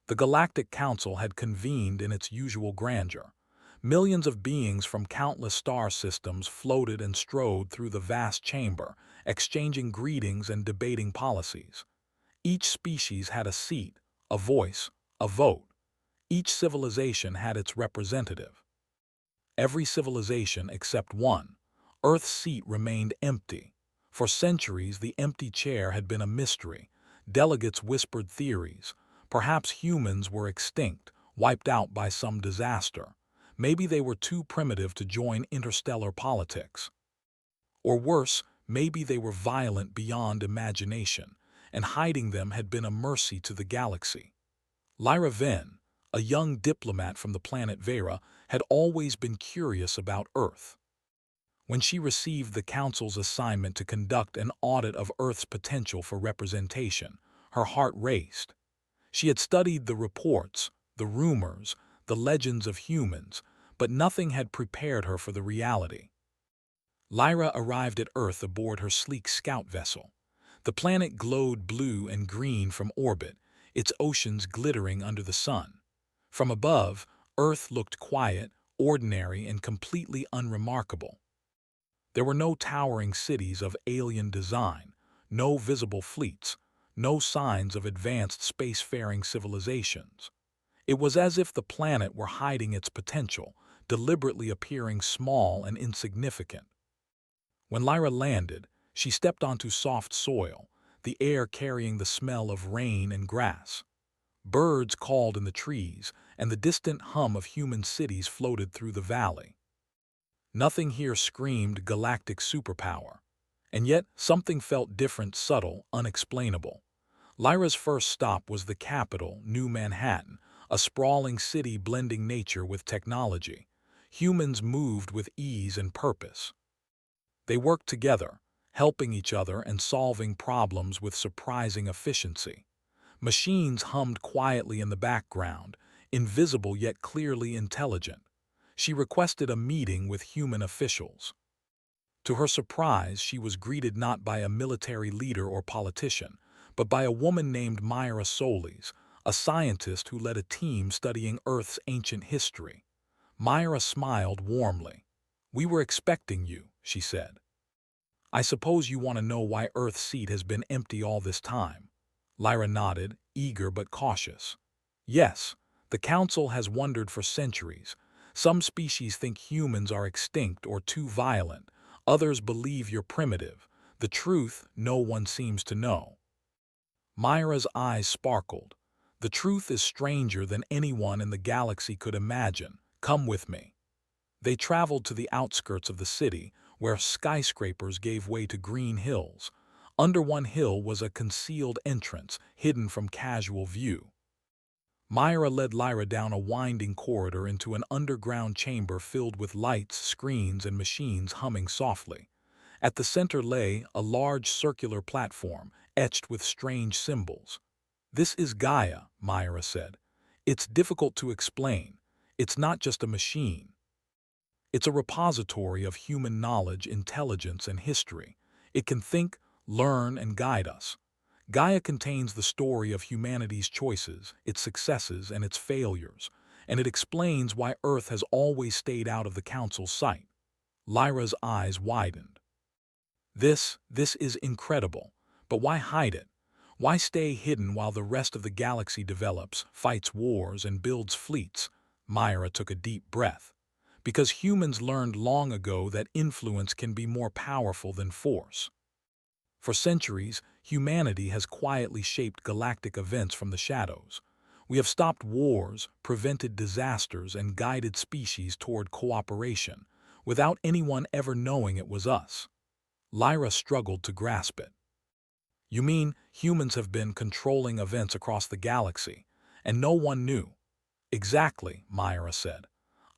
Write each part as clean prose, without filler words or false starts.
The Galactic Council had convened in its usual grandeur. Millions of beings from countless star systems floated and strode through the vast chamber, exchanging greetings and debating policies. Each species had a seat, a voice, a vote. Each civilization had its representative. Every civilization except one, Earth's seat remained empty. For centuries, the empty chair had been a mystery. Delegates whispered theories. Perhaps humans were extinct, wiped out by some disaster. Maybe they were too primitive to join interstellar politics. Or worse, maybe they were violent beyond imagination, and hiding them had been a mercy to the galaxy. Lyra Venn, a young diplomat from the planet Vera, had always been curious about Earth. When she received the Council's assignment to conduct an audit of Earth's potential for representation, her heart raced. She had studied the reports, the rumors, the legends of humans, but nothing had prepared her for the reality. Lyra arrived at Earth aboard her sleek scout vessel. The planet glowed blue and green from orbit, its oceans glittering under the sun. From above, Earth looked quiet, ordinary, and completely unremarkable. There were no towering cities of alien design, no visible fleets, no signs of advanced spacefaring civilizations. It was as if the planet were hiding its potential, deliberately appearing small and insignificant. When Lyra landed, she stepped onto soft soil, the air carrying the smell of rain and grass. Birds called in the trees, and the distant hum of human cities floated through the valley. Nothing here screamed galactic superpower. And yet, something felt different, subtle, unexplainable. Lyra's first stop was the capital, New Manhattan, a sprawling city blending nature with technology. Humans moved with ease and purpose. They worked together, helping each other and solving problems with surprising efficiency. Machines hummed quietly in the background, invisible yet clearly intelligent. She requested a meeting with human officials. To her surprise, she was greeted not by a military leader or politician, but by a woman named Myra Solis, a scientist who led a team studying Earth's ancient history. Myra smiled warmly. "We were expecting you," she said. "I suppose you want to know why Earth's seat has been empty all this time." Lyra nodded, eager but cautious. "Yes, the Council has wondered for centuries. Some species think humans are extinct or too violent. Others believe you're primitive. The truth, no one seems to know." Myra's eyes sparkled. "The truth is stranger than anyone in the galaxy could imagine. Come with me." They traveled to the outskirts of the city, where skyscrapers gave way to green hills. Under one hill was a concealed entrance, hidden from casual view. Myra led Lyra down a winding corridor into an underground chamber filled with lights, screens, and machines humming softly. At the center lay a large circular platform, etched with strange symbols. "This is Gaia," Myra said. "It's difficult to explain. It's not just a machine. It's a repository of human knowledge, intelligence, and history. It can think, learn, and guide us. Gaia contains the story of humanity's choices, its successes, and its failures, and it explains why Earth has always stayed out of the Council's sight." Lyra's eyes widened. This is incredible. But why hide it? Why stay hidden while the rest of the galaxy develops, fights wars, and builds fleets? Myra took a deep breath. "Because humans learned long ago that influence can be more powerful than force. For centuries, humanity has quietly shaped galactic events from the shadows. We have stopped wars, prevented disasters, and guided species toward cooperation, without anyone ever knowing it was us." Lyra struggled to grasp it. "You mean humans have been controlling events across the galaxy, and no one knew?" "Exactly," Myra said.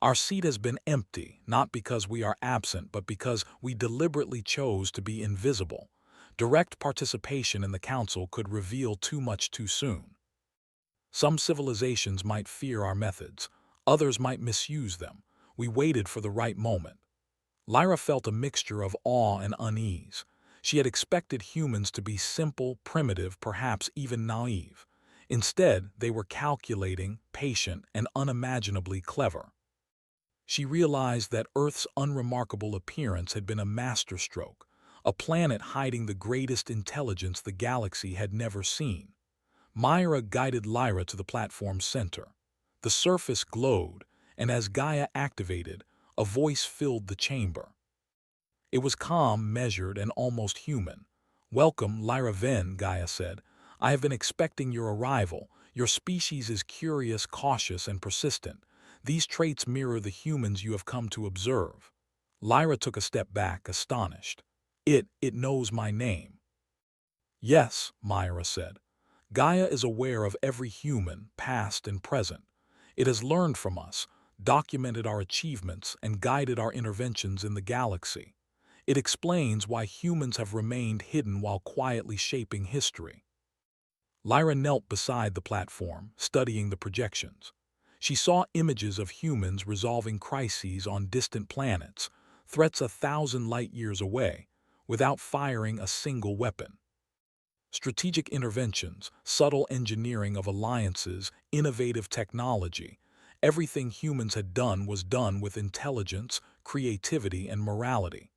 "Our seat has been empty, not because we are absent, but because we deliberately chose to be invisible. Direct participation in the Council could reveal too much too soon. Some civilizations might fear our methods, others might misuse them. We waited for the right moment." Lyra felt a mixture of awe and unease. She had expected humans to be simple, primitive, perhaps even naive. Instead, they were calculating, patient, and unimaginably clever. She realized that Earth's unremarkable appearance had been a masterstroke, a planet hiding the greatest intelligence the galaxy had never seen. Myra guided Lyra to the platform's center. The surface glowed, and as Gaia activated, a voice filled the chamber. It was calm, measured, and almost human. "Welcome, Lyra Ven," Gaia said. "I have been expecting your arrival. Your species is curious, cautious, and persistent. These traits mirror the humans you have come to observe." Lyra took a step back, astonished. It knows my name." "Yes," Myra said. "Gaia is aware of every human, past and present. It has learned from us, documented our achievements, and guided our interventions in the galaxy. It explains why humans have remained hidden while quietly shaping history." Lyra knelt beside the platform, studying the projections. She saw images of humans resolving crises on distant planets, threats 1,000 light-years away, without firing a single weapon. Strategic interventions, subtle engineering of alliances, innovative technology. Everything humans had done was done with intelligence, creativity, and morality.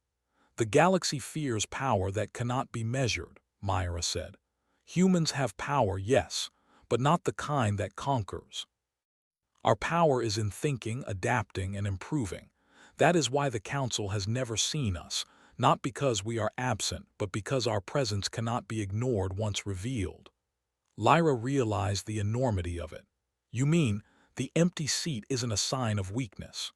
"The galaxy fears power that cannot be measured," Myra said. "Humans have power, yes, but not the kind that conquers. Our power is in thinking, adapting, and improving. That is why the Council has never seen us, not because we are absent, but because our presence cannot be ignored once revealed." Lyra realized the enormity of it. "You mean, the empty seat isn't a sign of weakness?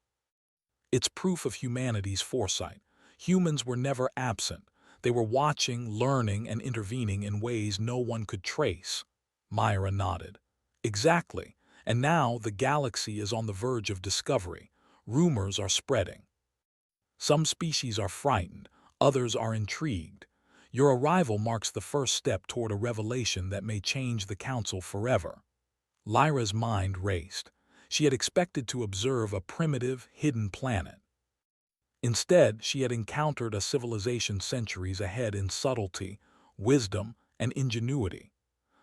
It's proof of humanity's foresight. Humans were never absent. They were watching, learning, and intervening in ways no one could trace." Myra nodded. "Exactly. And now the galaxy is on the verge of discovery. Rumors are spreading. Some species are frightened, others are intrigued. Your arrival marks the first step toward a revelation that may change the Council forever." Lyra's mind raced. She had expected to observe a primitive, hidden planet. Instead, she had encountered a civilization centuries ahead in subtlety, wisdom, and ingenuity.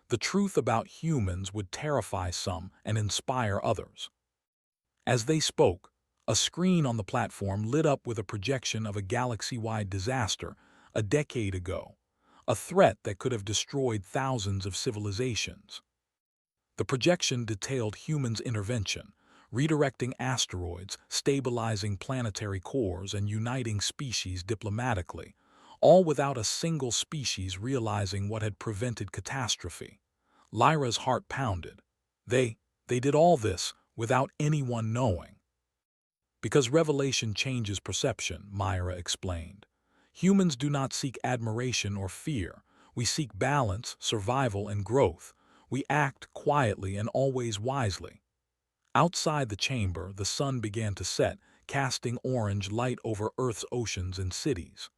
The truth about humans would terrify some and inspire others. As they spoke, a screen on the platform lit up with a projection of a galaxy-wide disaster a decade ago, a threat that could have destroyed thousands of civilizations. The projection detailed humans' intervention, redirecting asteroids, stabilizing planetary cores, and uniting species diplomatically, all without a single species realizing what had prevented catastrophe. Lyra's heart pounded. They did all this without anyone knowing. "Because revelation changes perception," Myra explained. "Humans do not seek admiration or fear. We seek balance, survival, and growth. We act quietly and always wisely." Outside the chamber, the sun began to set, casting orange light over Earth's oceans and cities.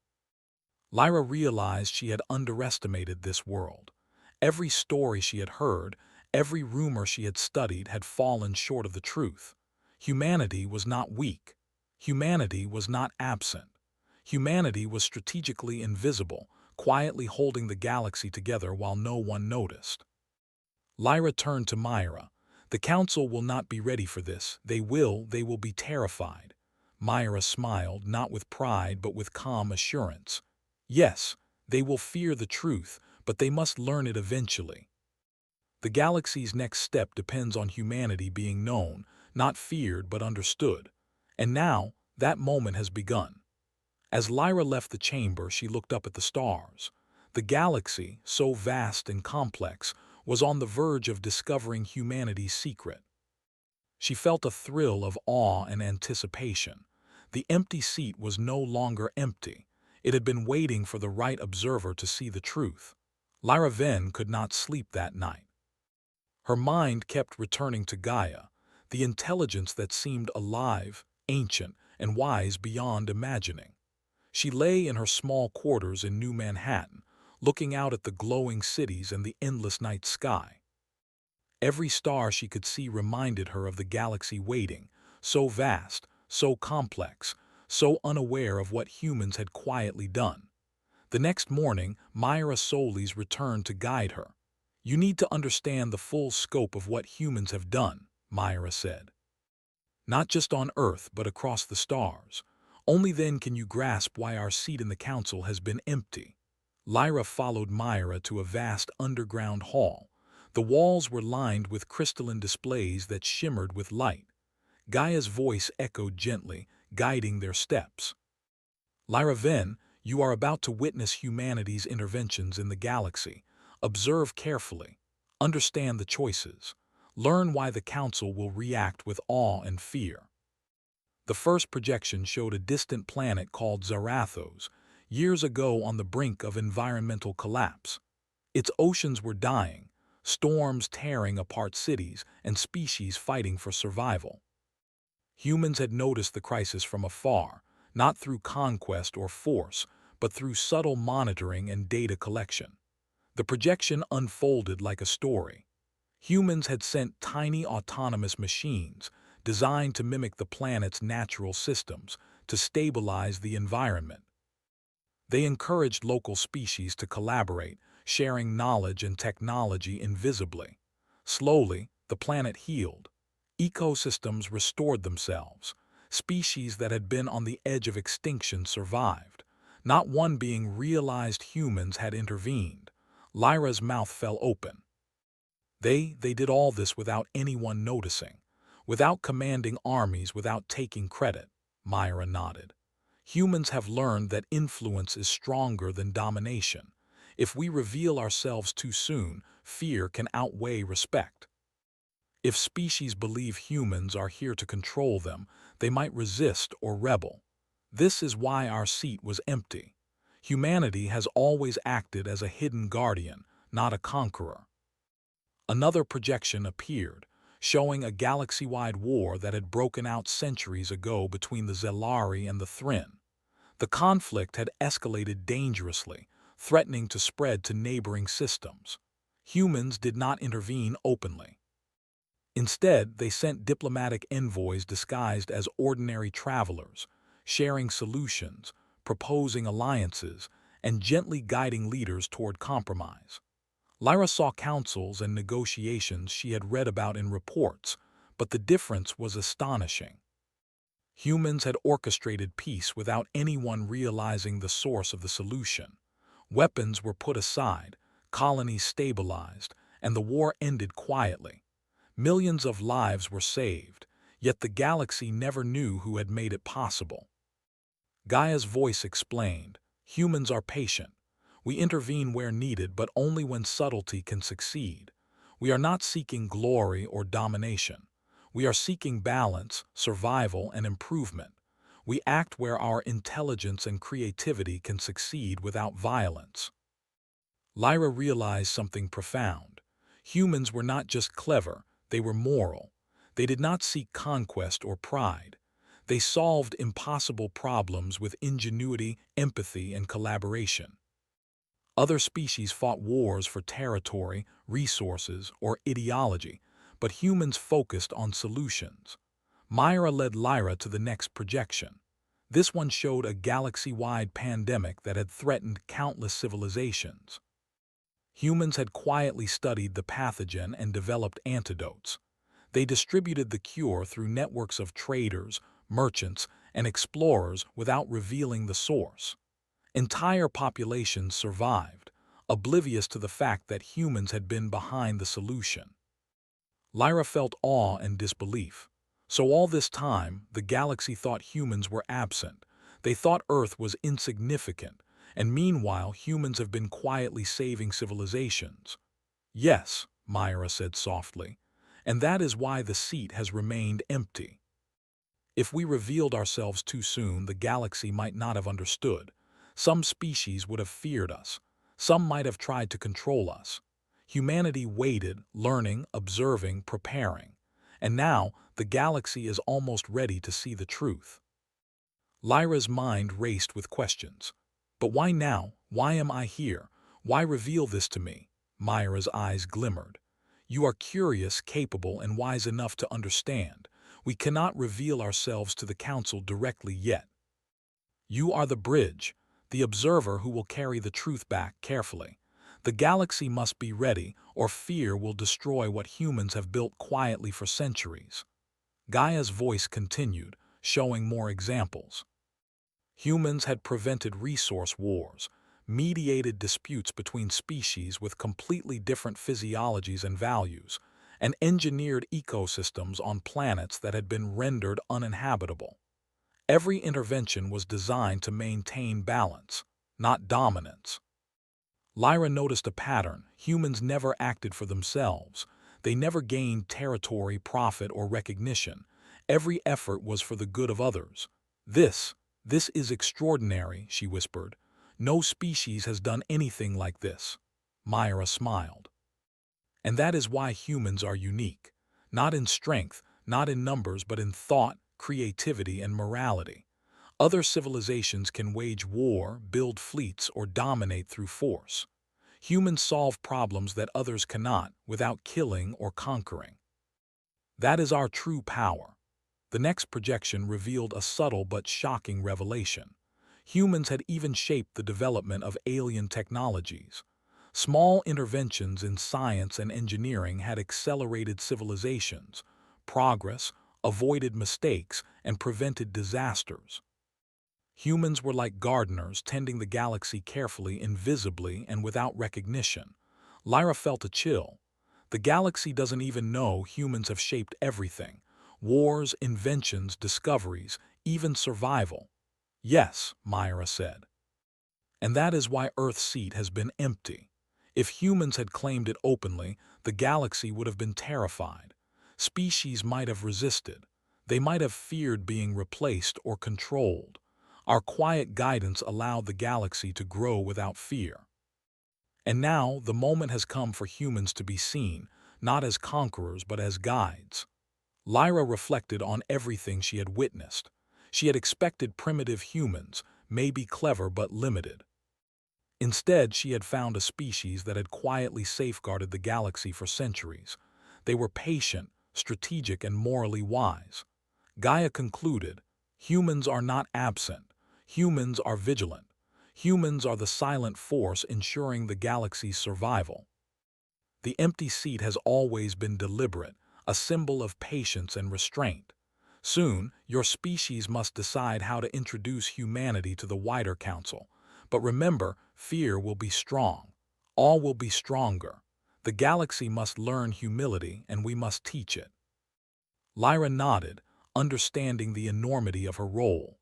Lyra realized she had underestimated this world. Every story she had heard, every rumor she had studied had fallen short of the truth. Humanity was not weak. Humanity was not absent. Humanity was strategically invisible, quietly holding the galaxy together while no one noticed. Lyra turned to Myra. "The Council will not be ready for this. They will be terrified." Myra smiled, not with pride but with calm assurance. "Yes, they will fear the truth, but they must learn it eventually. The galaxy's next step depends on humanity being known, not feared but understood. And now, that moment has begun." As Lyra left the chamber, she looked up at the stars. The galaxy, so vast and complex, was on the verge of discovering humanity's secret. She felt a thrill of awe and anticipation. The empty seat was no longer empty. It had been waiting for the right observer to see the truth. Lyra Ven could not sleep that night. Her mind kept returning to Gaia, the intelligence that seemed alive, ancient, and wise beyond imagining. She lay in her small quarters in New Manhattan, looking out at the glowing cities and the endless night sky. Every star she could see reminded her of the galaxy waiting, so vast, so complex, so unaware of what humans had quietly done. The next morning, Myra Solis returned to guide her. You need to understand the full scope of what humans have done, Myra said. Not just on Earth, but across the stars. Only then can you grasp why our seat in the council has been empty. Lyra followed Myra to a vast underground hall. The walls were lined with crystalline displays that shimmered with light. Gaia's voice echoed gently, guiding their steps. Lyra Ven, you are about to witness humanity's interventions in the galaxy. Observe carefully. Understand the choices. Learn why the Council will react with awe and fear. The first projection showed a distant planet called Zarathos, years ago on the brink of environmental collapse. Its oceans were dying, storms tearing apart cities, and species fighting for survival. Humans had noticed the crisis from afar, not through conquest or force, but through subtle monitoring and data collection. The projection unfolded like a story. Humans had sent tiny autonomous machines, designed to mimic the planet's natural systems, to stabilize the environment. They encouraged local species to collaborate, sharing knowledge and technology invisibly. Slowly, the planet healed. Ecosystems restored themselves. Species that had been on the edge of extinction survived. Not one being realized humans had intervened. Lyra's mouth fell open. They did all this without anyone noticing, without commanding armies, without taking credit. Myra nodded. Humans have learned that influence is stronger than domination. If we reveal ourselves too soon, fear can outweigh respect. If species believe humans are here to control them, they might resist or rebel. This is why our seat was empty. Humanity has always acted as a hidden guardian, not a conqueror. Another projection appeared, showing a galaxy-wide war that had broken out centuries ago between the Zelari and the Thryn. The conflict had escalated dangerously, threatening to spread to neighboring systems. Humans did not intervene openly. Instead, they sent diplomatic envoys disguised as ordinary travelers, sharing solutions, proposing alliances, and gently guiding leaders toward compromise. Lyra saw councils and negotiations she had read about in reports, but the difference was astonishing. Humans had orchestrated peace without anyone realizing the source of the solution. Weapons were put aside, colonies stabilized, and the war ended quietly. Millions of lives were saved, yet the galaxy never knew who had made it possible. Gaia's voice explained, humans are patient. We intervene where needed, but only when subtlety can succeed. We are not seeking glory or domination. We are seeking balance, survival, and improvement. We act where our intelligence and creativity can succeed without violence. Lyra realized something profound. Humans were not just clever, they were moral. They did not seek conquest or pride. They solved impossible problems with ingenuity, empathy, and collaboration. Other species fought wars for territory, resources, or ideology, but humans focused on solutions. Myra led Lyra to the next projection. This one showed a galaxy-wide pandemic that had threatened countless civilizations. Humans had quietly studied the pathogen and developed antidotes. They distributed the cure through networks of traders, merchants, and explorers without revealing the source. Entire populations survived, oblivious to the fact that humans had been behind the solution. Lyra felt awe and disbelief. So all this time, the galaxy thought humans were absent. They thought Earth was insignificant, and meanwhile humans have been quietly saving civilizations. Yes, Myra said softly, and that is why the seat has remained empty. If we revealed ourselves too soon, the galaxy might not have understood. Some species would have feared us. Some might have tried to control us. Humanity waited, learning, observing, preparing. And now, the galaxy is almost ready to see the truth. Lyra's mind raced with questions. But why now? Why am I here? Why reveal this to me? Myra's eyes glimmered. You are curious, capable, and wise enough to understand. We cannot reveal ourselves to the Council directly yet. You are the bridge, the observer who will carry the truth back carefully. The galaxy must be ready, or fear will destroy what humans have built quietly for centuries. Gaia's voice continued, showing more examples. Humans had prevented resource wars, mediated disputes between species with completely different physiologies and values, and engineered ecosystems on planets that had been rendered uninhabitable. Every intervention was designed to maintain balance, not dominance. Lyra noticed a pattern. Humans never acted for themselves. They never gained territory, profit, or recognition. Every effort was for the good of others. This is extraordinary, she whispered. No species has done anything like this. Myra smiled. And that is why humans are unique. Not in strength, not in numbers, but in thought, creativity, and morality. Other civilizations can wage war, build fleets, or dominate through force. Humans solve problems that others cannot without killing or conquering. That is our true power. The next projection revealed a subtle but shocking revelation. Humans had even shaped the development of alien technologies. Small interventions in science and engineering had accelerated civilizations, progress, avoided mistakes, and prevented disasters. Humans were like gardeners tending the galaxy carefully, invisibly, and without recognition. Lyra felt a chill. The galaxy doesn't even know humans have shaped everything. Wars, inventions, discoveries, even survival. Yes, Myra said. And that is why Earth's seat has been empty. If humans had claimed it openly, the galaxy would have been terrified. Species might have resisted. They might have feared being replaced or controlled. Our quiet guidance allowed the galaxy to grow without fear. And now the moment has come for humans to be seen, not as conquerors but as guides. Lyra reflected on everything she had witnessed. She had expected primitive humans, maybe clever but limited. Instead, she had found a species that had quietly safeguarded the galaxy for centuries. They were patient, strategic, and morally wise. Gaia concluded, humans are not absent. Humans are vigilant. Humans are the silent force ensuring the galaxy's survival. The empty seat has always been deliberate, a symbol of patience and restraint. Soon, your species must decide how to introduce humanity to the wider council. But remember, fear will be strong. All will be stronger. The galaxy must learn humility, and we must teach it. Lyra nodded, understanding the enormity of her role.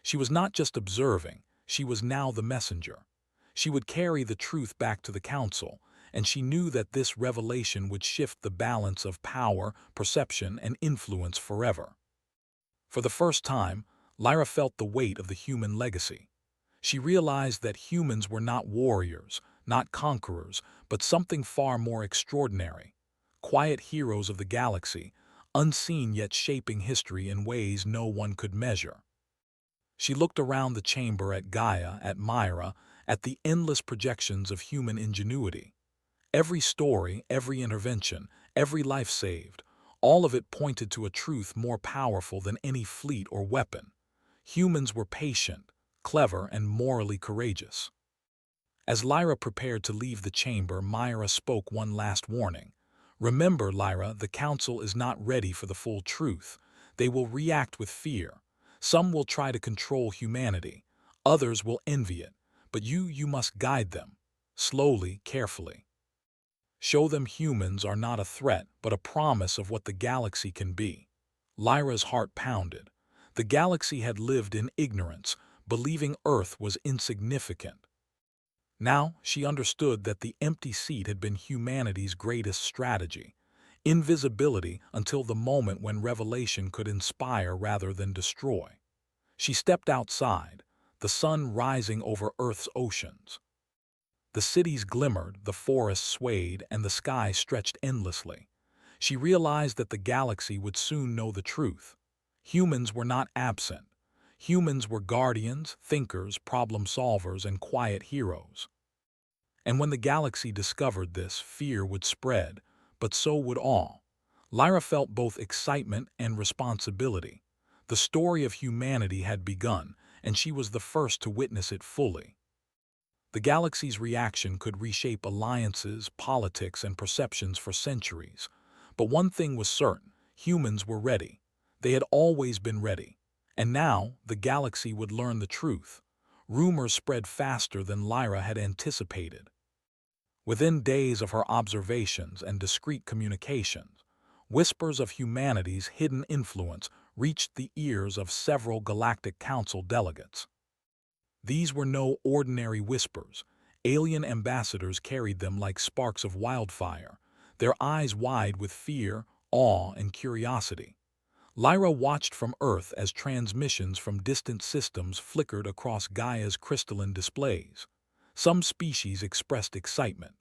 She was not just observing, she was now the messenger. She would carry the truth back to the council, and she knew that this revelation would shift the balance of power, perception, and influence forever. For the first time, Lyra felt the weight of the human legacy. She realized that humans were not warriors, not conquerors, but something far more extraordinary. Quiet heroes of the galaxy, unseen yet shaping history in ways no one could measure. She looked around the chamber at Gaia, at Myra, at the endless projections of human ingenuity. Every story, every intervention, every life saved, all of it pointed to a truth more powerful than any fleet or weapon. Humans were patient, clever, and morally courageous. As Lyra prepared to leave the chamber, Myra spoke one last warning. Remember, Lyra, the council is not ready for the full truth. They will react with fear. Some will try to control humanity. Others will envy it. But you must guide them. Slowly, carefully. Show them humans are not a threat, but a promise of what the galaxy can be. Lyra's heart pounded. The galaxy had lived in ignorance, believing Earth was insignificant. Now she understood that the empty seat had been humanity's greatest strategy. Invisibility until the moment when revelation could inspire rather than destroy. She stepped outside, the sun rising over Earth's oceans. The cities glimmered, the forests swayed, and the sky stretched endlessly. She realized that the galaxy would soon know the truth. Humans were not absent. Humans were guardians, thinkers, problem solvers, and quiet heroes. And when the galaxy discovered this, fear would spread, but so would awe. Lyra felt both excitement and responsibility. The story of humanity had begun, and she was the first to witness it fully. The galaxy's reaction could reshape alliances, politics, and perceptions for centuries. But one thing was certain: humans were ready. They had always been ready. And now, the galaxy would learn the truth. Rumors spread faster than Lyra had anticipated. Within days of her observations and discreet communications, whispers of humanity's hidden influence reached the ears of several Galactic Council delegates. These were no ordinary whispers. Alien ambassadors carried them like sparks of wildfire, their eyes wide with fear, awe, and curiosity. Lyra watched from Earth as transmissions from distant systems flickered across Gaia's crystalline displays. Some species expressed excitement.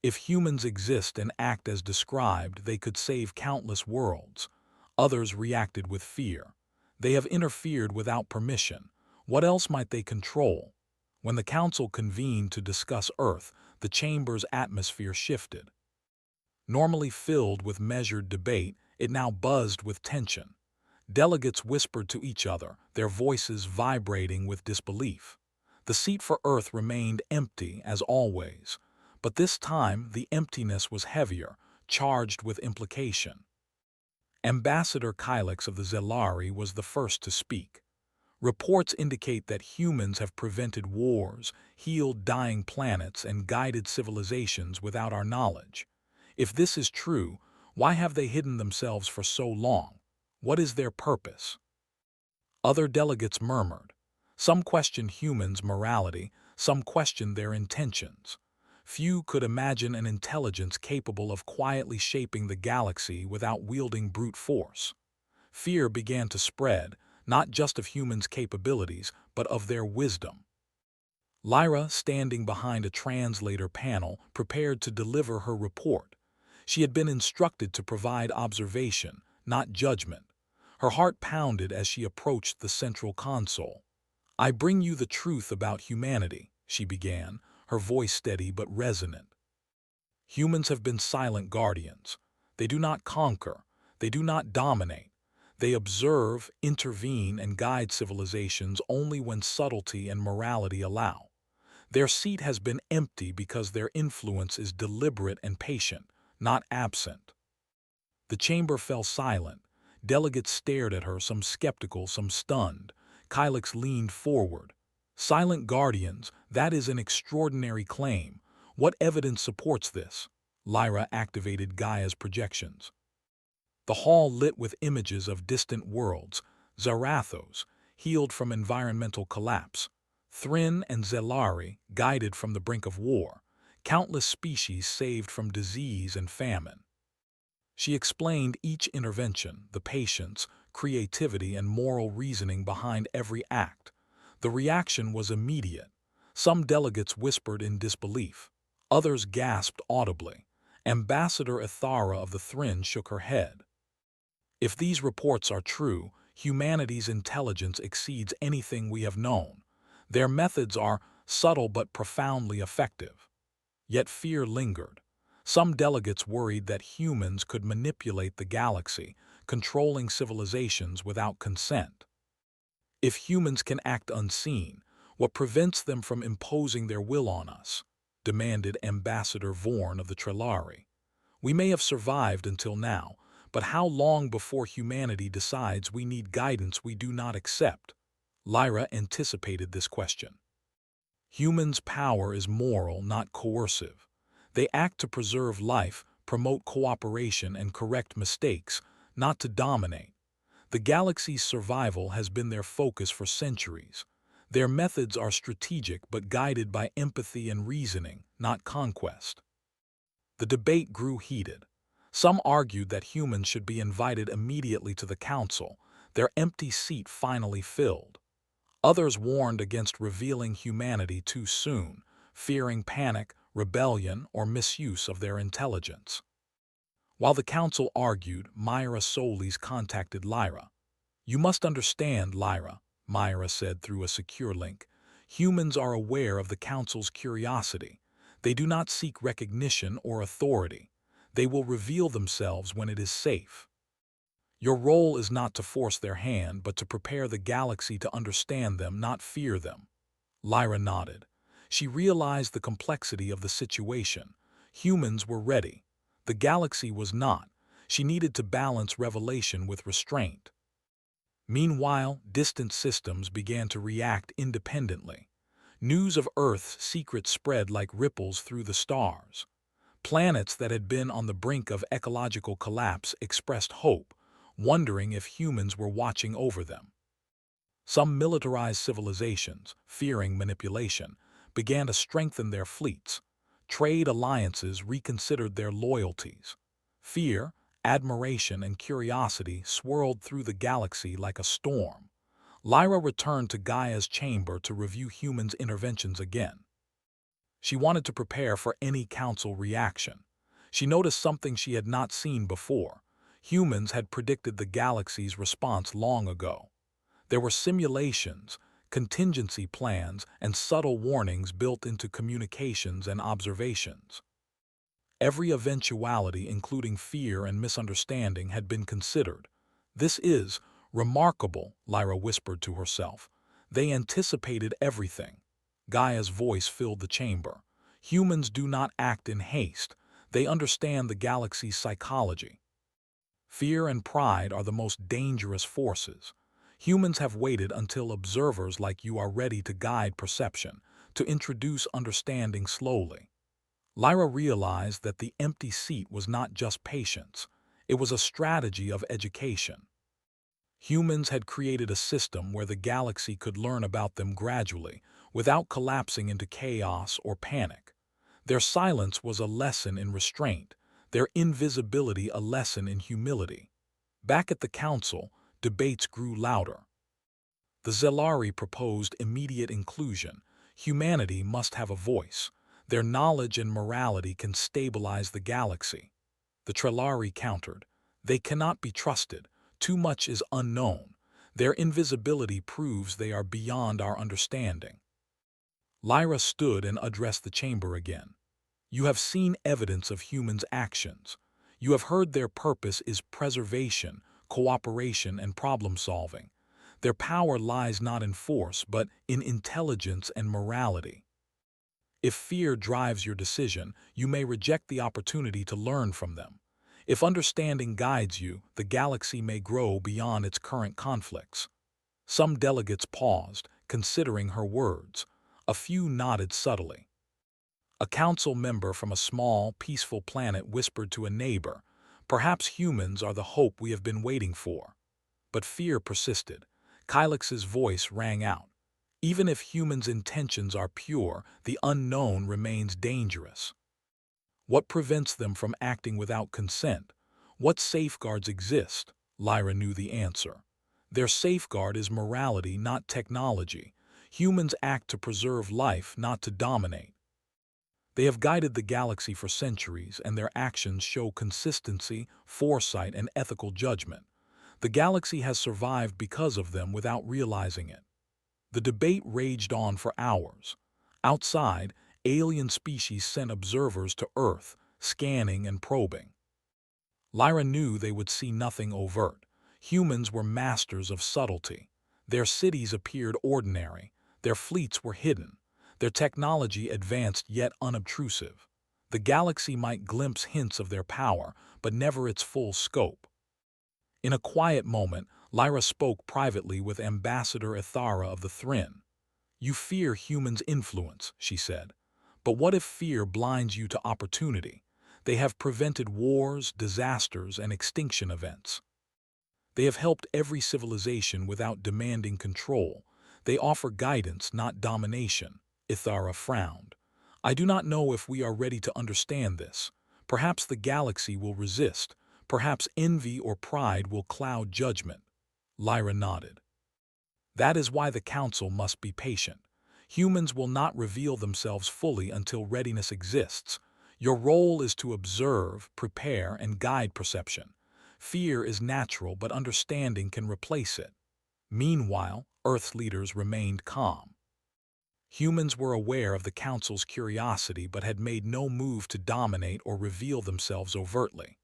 If humans exist and act as described, they could save countless worlds. Others reacted with fear. They have interfered without permission. What else might they control? When the council convened to discuss Earth, the chamber's atmosphere shifted. Normally filled with measured debate, it now buzzed with tension. Delegates whispered to each other, their voices vibrating with disbelief. The seat for Earth remained empty as always, but this time the emptiness was heavier, charged with implication. Ambassador Kylix of the Zelari was the first to speak. Reports indicate that humans have prevented wars, healed dying planets, and guided civilizations without our knowledge. If this is true, why have they hidden themselves for so long? What is their purpose? Other delegates murmured. Some questioned humans' morality, some questioned their intentions. Few could imagine an intelligence capable of quietly shaping the galaxy without wielding brute force. Fear began to spread, not just of humans' capabilities, but of their wisdom. Lyra, standing behind a translator panel, prepared to deliver her report. She had been instructed to provide observation, not judgment. Her heart pounded as she approached the central console. "I bring you the truth about humanity," she began, her voice steady but resonant. "Humans have been silent guardians. They do not conquer. They do not dominate. They observe, intervene, and guide civilizations only when subtlety and morality allow. Their seat has been empty because their influence is deliberate and patient, not absent." The chamber fell silent. Delegates stared at her, some skeptical, some stunned. Kylix leaned forward. "Silent guardians, that is an extraordinary claim. What evidence supports this?" Lyra activated Gaia's projections. The hall lit with images of distant worlds: Zarathos, healed from environmental collapse; Thrin and Zelari, guided from the brink of war; countless species saved from disease and famine. She explained each intervention, the patience, creativity, and moral reasoning behind every act. The reaction was immediate. Some delegates whispered in disbelief. Others gasped audibly. Ambassador Ithara of the Thrin shook her head. "If these reports are true, humanity's intelligence exceeds anything we have known. Their methods are subtle but profoundly effective." Yet fear lingered. Some delegates worried that humans could manipulate the galaxy, controlling civilizations without consent. "If humans can act unseen, what prevents them from imposing their will on us?" demanded Ambassador Vorn of the Trellari. "We may have survived until now, but how long before humanity decides we need guidance we do not accept?" Lyra anticipated this question. "Humans' power is moral, not coercive. They act to preserve life, promote cooperation, and correct mistakes, not to dominate. The galaxy's survival has been their focus for centuries. Their methods are strategic but guided by empathy and reasoning, not conquest." The debate grew heated. Some argued that humans should be invited immediately to the council, their empty seat finally filled. Others warned against revealing humanity too soon, fearing panic, rebellion, or misuse of their intelligence. While the council argued, Myra Solis contacted Lyra. "You must understand, Lyra," Myra said through a secure link. "Humans are aware of the council's curiosity. They do not seek recognition or authority. They will reveal themselves when it is safe. Your role is not to force their hand, but to prepare the galaxy to understand them, not fear them." Lyra nodded. She realized the complexity of the situation. Humans were ready. The galaxy was not. She needed to balance revelation with restraint. Meanwhile, distant systems began to react independently. News of Earth's secrets spread like ripples through the stars. Planets that had been on the brink of ecological collapse expressed hope, wondering if humans were watching over them. Some militarized civilizations, fearing manipulation, began to strengthen their fleets. Trade alliances reconsidered their loyalties. Fear, admiration, and curiosity swirled through the galaxy like a storm. Lyra returned to Gaia's chamber to review humans' interventions again. She wanted to prepare for any council reaction. She noticed something she had not seen before. Humans had predicted the galaxy's response long ago. There were simulations, contingency plans, and subtle warnings built into communications and observations. Every eventuality, including fear and misunderstanding, had been considered. "This is remarkable," Lyra whispered to herself. "They anticipated everything." Gaia's voice filled the chamber. "Humans do not act in haste. They understand the galaxy's psychology. Fear and pride are the most dangerous forces. Humans have waited until observers like you are ready to guide perception, to introduce understanding slowly." Lyra realized that the empty seat was not just patience. It was a strategy of education. Humans had created a system where the galaxy could learn about them gradually, without collapsing into chaos or panic. Their silence was a lesson in restraint, their invisibility a lesson in humility. Back at the council, debates grew louder. The Zelari proposed immediate inclusion. Humanity must have a voice. Their knowledge and morality can stabilize the galaxy. The Trellari countered. "They cannot be trusted. Too much is unknown. Their invisibility proves they are beyond our understanding." Lyra stood and addressed the chamber again. "You have seen evidence of humans' actions. You have heard their purpose is preservation, cooperation, and problem-solving. Their power lies not in force, but in intelligence and morality. If fear drives your decision, you may reject the opportunity to learn from them. If understanding guides you, the galaxy may grow beyond its current conflicts." Some delegates paused, considering her words. A few nodded subtly. A council member from a small, peaceful planet whispered to a neighbor, "Perhaps humans are the hope we have been waiting for." But fear persisted. Kylix's voice rang out. "Even if humans' intentions are pure, the unknown remains dangerous. What prevents them from acting without consent? What safeguards exist?" Lyra knew the answer. "Their safeguard is morality, not technology. Humans act to preserve life, not to dominate. They have guided the galaxy for centuries, and their actions show consistency, foresight, and ethical judgment. The galaxy has survived because of them without realizing it." The debate raged on for hours. Outside, alien species sent observers to Earth, scanning and probing. Lyra knew they would see nothing overt. Humans were masters of subtlety. Their cities appeared ordinary. Their fleets were hidden. Their technology advanced yet unobtrusive. The galaxy might glimpse hints of their power, but never its full scope. In a quiet moment, Lyra spoke privately with Ambassador Ithara of the Thrinn. "You fear humans' influence," she said. "But what if fear blinds you to opportunity? They have prevented wars, disasters, and extinction events. They have helped every civilization without demanding control. They offer guidance, not domination." Ithara frowned. "I do not know if we are ready to understand this. Perhaps the galaxy will resist. Perhaps envy or pride will cloud judgment." Lyra nodded. "That is why the council must be patient. Humans will not reveal themselves fully until readiness exists. Your role is to observe, prepare, and guide perception. Fear is natural, but understanding can replace it." Meanwhile, Earth's leaders remained calm. Humans were aware of the Council's curiosity but had made no move to dominate or reveal themselves overtly.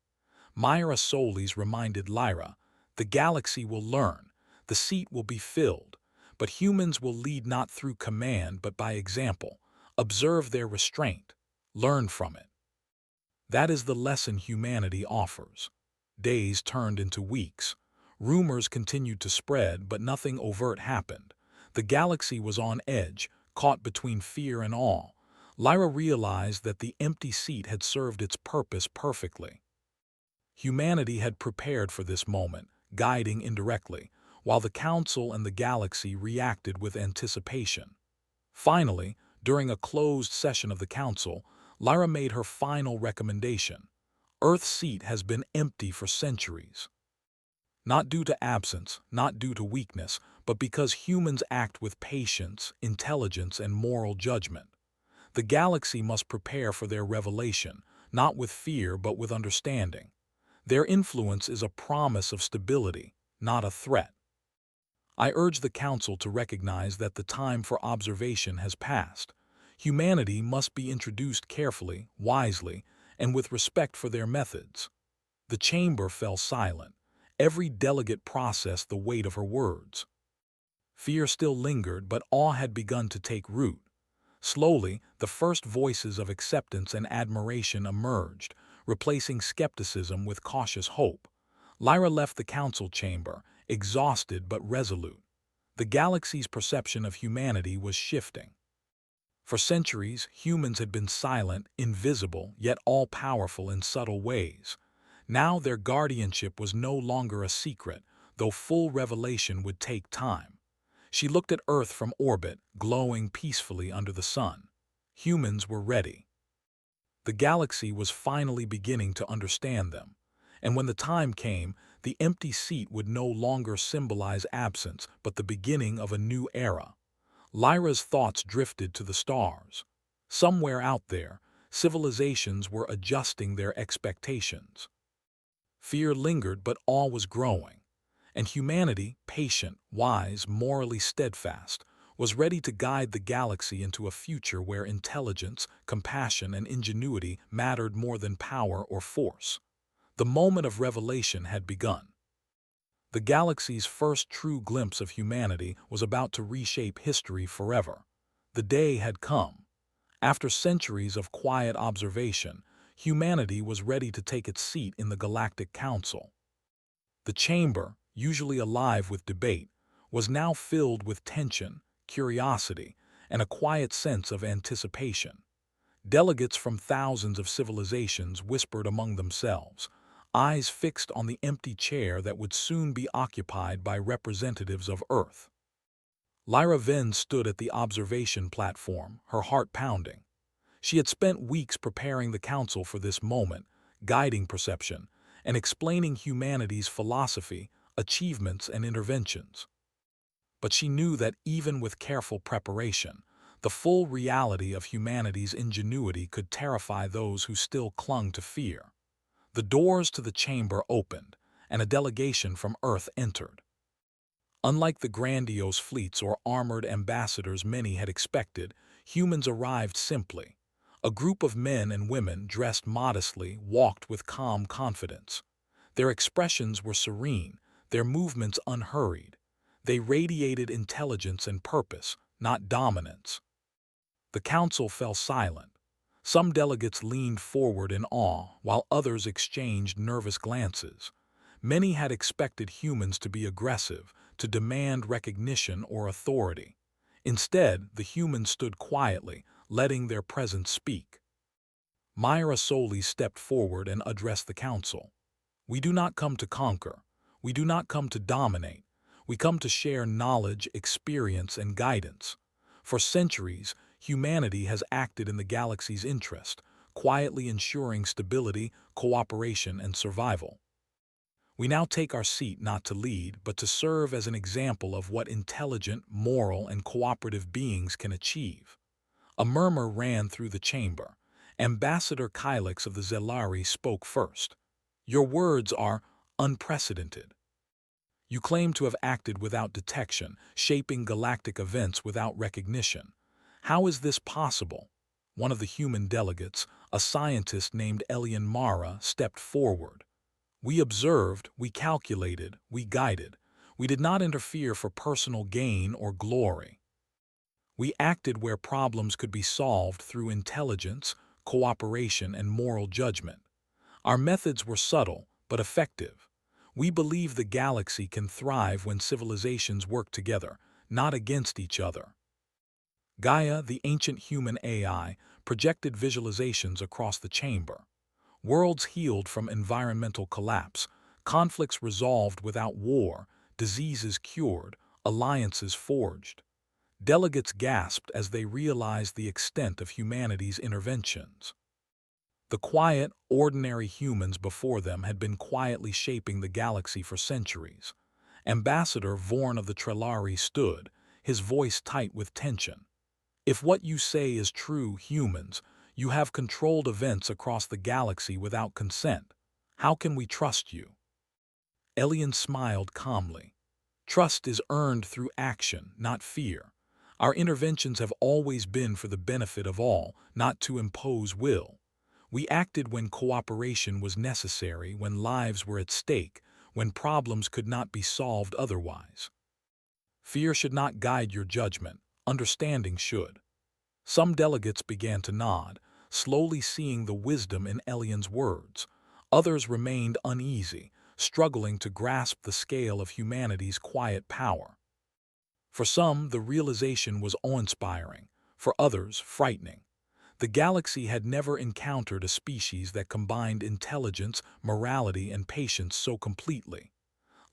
Myra Solis reminded Lyra, "The galaxy will learn, the seat will be filled, but humans will lead not through command but by example. Observe their restraint. Learn from it. That is the lesson humanity offers. Days turned into weeks. Rumors continued to spread, but nothing overt happened. The galaxy was on edge, caught between fear and awe. Lyra realized that the empty seat had served its purpose perfectly. Humanity had prepared for this moment, guiding indirectly, while the Council and the galaxy reacted with anticipation. Finally, during a closed session of the Council, Lyra made her final recommendation. Earth's seat has been empty for centuries. Not due to absence, not due to weakness, but because humans act with patience, intelligence, and moral judgment. The galaxy must prepare for their revelation, not with fear but with understanding. Their influence is a promise of stability, not a threat. I urge the Council to recognize that the time for observation has passed. Humanity must be introduced carefully, wisely, and with respect for their methods. The chamber fell silent. Every delegate processed the weight of her words. Fear still lingered, but awe had begun to take root. Slowly, the first voices of acceptance and admiration emerged, replacing skepticism with cautious hope. Lyra left the council chamber, exhausted but resolute. The galaxy's perception of humanity was shifting. For centuries, humans had been silent, invisible, yet all-powerful in subtle ways. Now their guardianship was no longer a secret, though full revelation would take time. She looked at Earth from orbit, glowing peacefully under the sun. Humans were ready. The galaxy was finally beginning to understand them. And when the time came, the empty seat would no longer symbolize absence, but the beginning of a new era. Lyra's thoughts drifted to the stars. Somewhere out there, civilizations were adjusting their expectations. Fear lingered, but awe was growing. And humanity, patient, wise, morally steadfast, was ready to guide the galaxy into a future where intelligence, compassion, and ingenuity mattered more than power or force. The moment of revelation had begun. The galaxy's first true glimpse of humanity was about to reshape history forever. The day had come. After centuries of quiet observation, humanity was ready to take its seat in the Galactic Council. The chamber, usually alive with debate, was now filled with tension, curiosity, and a quiet sense of anticipation. Delegates from thousands of civilizations whispered among themselves, eyes fixed on the empty chair that would soon be occupied by representatives of Earth. Lyra Venn stood at the observation platform, her heart pounding. She had spent weeks preparing the council for this moment, guiding perception, and explaining humanity's philosophy, achievements, and interventions. But she knew that even with careful preparation, the full reality of humanity's ingenuity could terrify those who still clung to fear. The doors to the chamber opened, and a delegation from Earth entered. Unlike the grandiose fleets or armored ambassadors many had expected, humans arrived simply. A group of men and women dressed modestly walked with calm confidence. Their expressions were serene, their movements unhurried. They radiated intelligence and purpose, not dominance. The council fell silent. Some delegates leaned forward in awe, while others exchanged nervous glances. Many had expected humans to be aggressive, to demand recognition or authority. Instead, the humans stood quietly, letting their presence speak. Myra Soli stepped forward and addressed the council. "We do not come to conquer. We do not come to dominate. We come to share knowledge, experience, and guidance. For centuries, humanity has acted in the galaxy's interest, quietly ensuring stability, cooperation, and survival. We now take our seat not to lead, but to serve as an example of what intelligent, moral, and cooperative beings can achieve." A murmur ran through the chamber. Ambassador Kylix of the Zelari spoke first. "Your words are unprecedented. You claim to have acted without detection, shaping galactic events without recognition. How is this possible?" One of the human delegates, a scientist named Elian Mara, stepped forward. "We observed, we calculated, we guided. We did not interfere for personal gain or glory." We acted where problems could be solved through intelligence, cooperation, and moral judgment. Our methods were subtle, but effective. We believe the galaxy can thrive when civilizations work together, not against each other. Gaia, the ancient human AI, projected visualizations across the chamber. Worlds healed from environmental collapse, conflicts resolved without war, diseases cured, alliances forged. Delegates gasped as they realized the extent of humanity's interventions. The quiet, ordinary humans before them had been quietly shaping the galaxy for centuries. Ambassador Vorn of the Trellari stood, his voice tight with tension. If what you say is true, humans, you have controlled events across the galaxy without consent. How can we trust you? Elian smiled calmly. Trust is earned through action, not fear. Our interventions have always been for the benefit of all, not to impose will. We acted when cooperation was necessary, when lives were at stake, when problems could not be solved otherwise. Fear should not guide your judgment, understanding should. Some delegates began to nod, slowly seeing the wisdom in Elian's words. Others remained uneasy, struggling to grasp the scale of humanity's quiet power. For some, the realization was awe-inspiring, for others, frightening. The galaxy had never encountered a species that combined intelligence, morality, and patience so completely.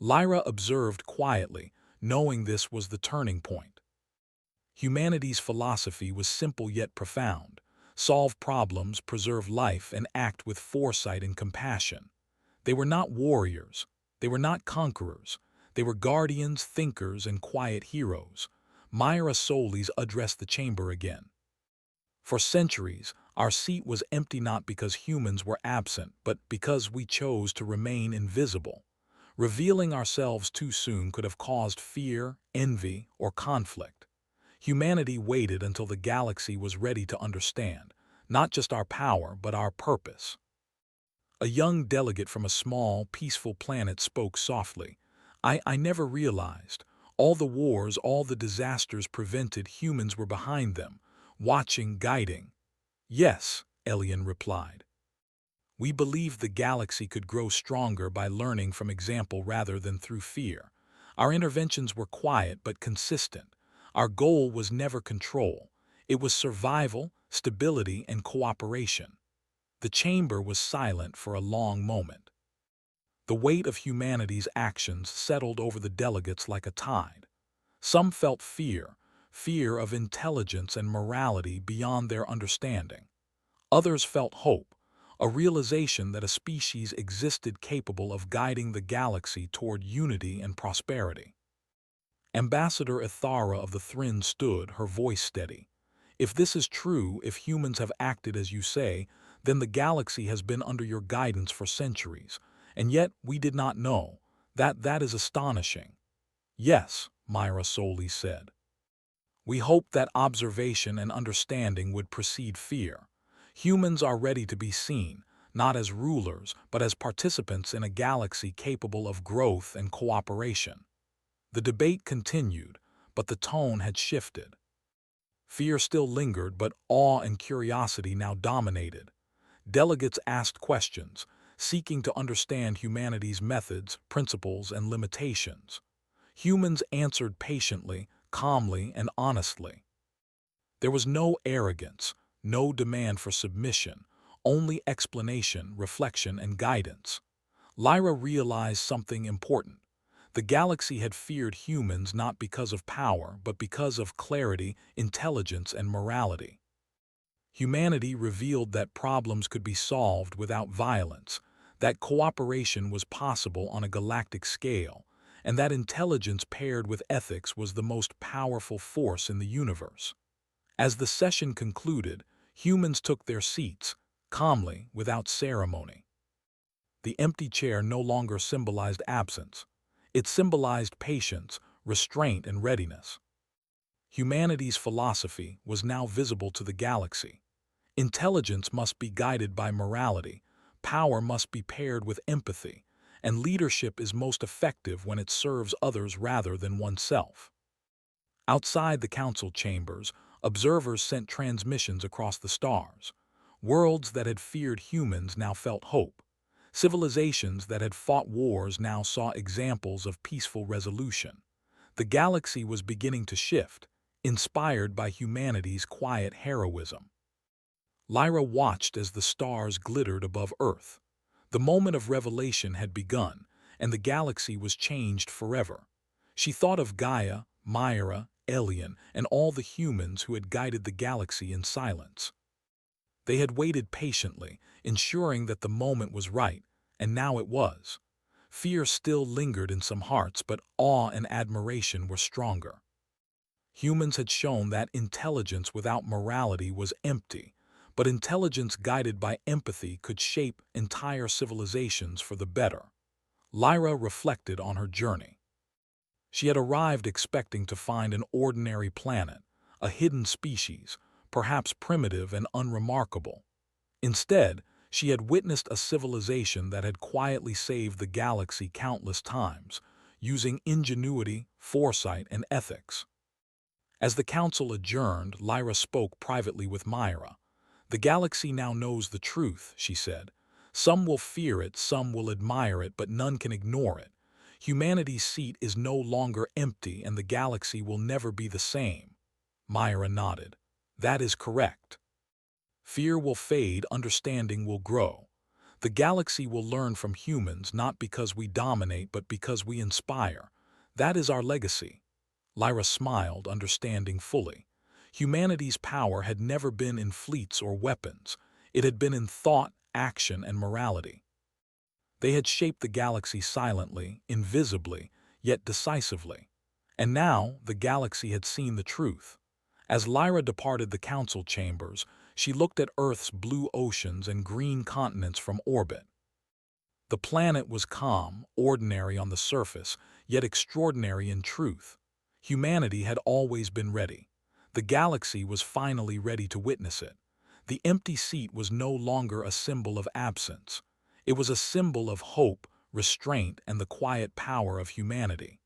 Lyra observed quietly, knowing this was the turning point. Humanity's philosophy was simple yet profound: solve problems, preserve life, and act with foresight and compassion. They were not warriors. They were not conquerors. They were guardians, thinkers, and quiet heroes. Myra Solis addressed the chamber again. For centuries, our seat was empty not because humans were absent, but because we chose to remain invisible. Revealing ourselves too soon could have caused fear, envy, or conflict. Humanity waited until the galaxy was ready to understand, not just our power, but our purpose. A young delegate from a small, peaceful planet spoke softly. I never realized. All the wars, all the disasters prevented, humans were behind them, watching, guiding. Yes, Elian replied. We believed the galaxy could grow stronger by learning from example rather than through fear. Our interventions were quiet but consistent. Our goal was never control. It was survival, stability, and cooperation. The chamber was silent for a long moment. The weight of humanity's actions settled over the delegates like a tide. Some felt fear, fear of intelligence and morality beyond their understanding. Others felt hope, a realization that a species existed capable of guiding the galaxy toward unity and prosperity. Ambassador Ithara of the Thrinn stood, her voice steady. If this is true, if humans have acted as you say, then the galaxy has been under your guidance for centuries, and yet we did not know. That is astonishing. Yes, Myra Solis said. We hoped that observation and understanding would precede fear. Humans are ready to be seen, not as rulers, but as participants in a galaxy capable of growth and cooperation. The debate continued, but the tone had shifted. Fear still lingered, but awe and curiosity now dominated. Delegates asked questions, seeking to understand humanity's methods, principles, and limitations. Humans answered patiently, calmly, and honestly. There was no arrogance, no demand for submission, only explanation, reflection, and guidance. Lyra realized something important. The galaxy had feared humans not because of power, but because of clarity, intelligence, and morality. Humanity revealed that problems could be solved without violence, that cooperation was possible on a galactic scale, and that intelligence paired with ethics was the most powerful force in the universe. As the session concluded, humans took their seats, calmly, without ceremony. The empty chair no longer symbolized absence. It symbolized patience, restraint, and readiness. Humanity's philosophy was now visible to the galaxy. Intelligence must be guided by morality, power must be paired with empathy, and leadership is most effective when it serves others rather than oneself. Outside the council chambers, observers sent transmissions across the stars. Worlds that had feared humans now felt hope. Civilizations that had fought wars now saw examples of peaceful resolution. The galaxy was beginning to shift, inspired by humanity's quiet heroism. Lyra watched as the stars glittered above Earth. The moment of revelation had begun, and the galaxy was changed forever. She thought of Gaia, Myra, Elian, and all the humans who had guided the galaxy in silence. They had waited patiently, ensuring that the moment was right, and now it was. Fear still lingered in some hearts, but awe and admiration were stronger. Humans had shown that intelligence without morality was empty, but intelligence guided by empathy could shape entire civilizations for the better. Lyra reflected on her journey. She had arrived expecting to find an ordinary planet, a hidden species, perhaps primitive and unremarkable. Instead, she had witnessed a civilization that had quietly saved the galaxy countless times, using ingenuity, foresight, and ethics. As the council adjourned, Lyra spoke privately with Myra. "The galaxy now knows the truth," she said. "Some will fear it, some will admire it, but none can ignore it. Humanity's seat is no longer empty, and the galaxy will never be the same." Myra nodded. "That is correct. Fear will fade, understanding will grow. The galaxy will learn from humans not because we dominate but because we inspire. That is our legacy." Lyra smiled, understanding fully. Humanity's power had never been in fleets or weapons. It had been in thought, action, and morality. They had shaped the galaxy silently, invisibly, yet decisively. And now the galaxy had seen the truth. As Lyra departed the council chambers, she looked at Earth's blue oceans and green continents from orbit. The planet was calm, ordinary on the surface, yet extraordinary in truth. Humanity had always been ready. The galaxy was finally ready to witness it. The empty seat was no longer a symbol of absence. It was a symbol of hope, restraint, and the quiet power of humanity.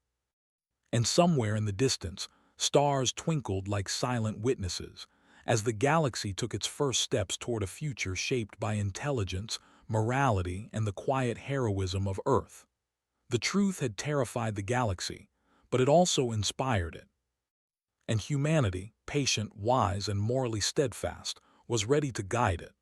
And somewhere in the distance, stars twinkled like silent witnesses, as the galaxy took its first steps toward a future shaped by intelligence, morality, and the quiet heroism of Earth. The truth had terrified the galaxy, but it also inspired it. And humanity, patient, wise, and morally steadfast, was ready to guide it.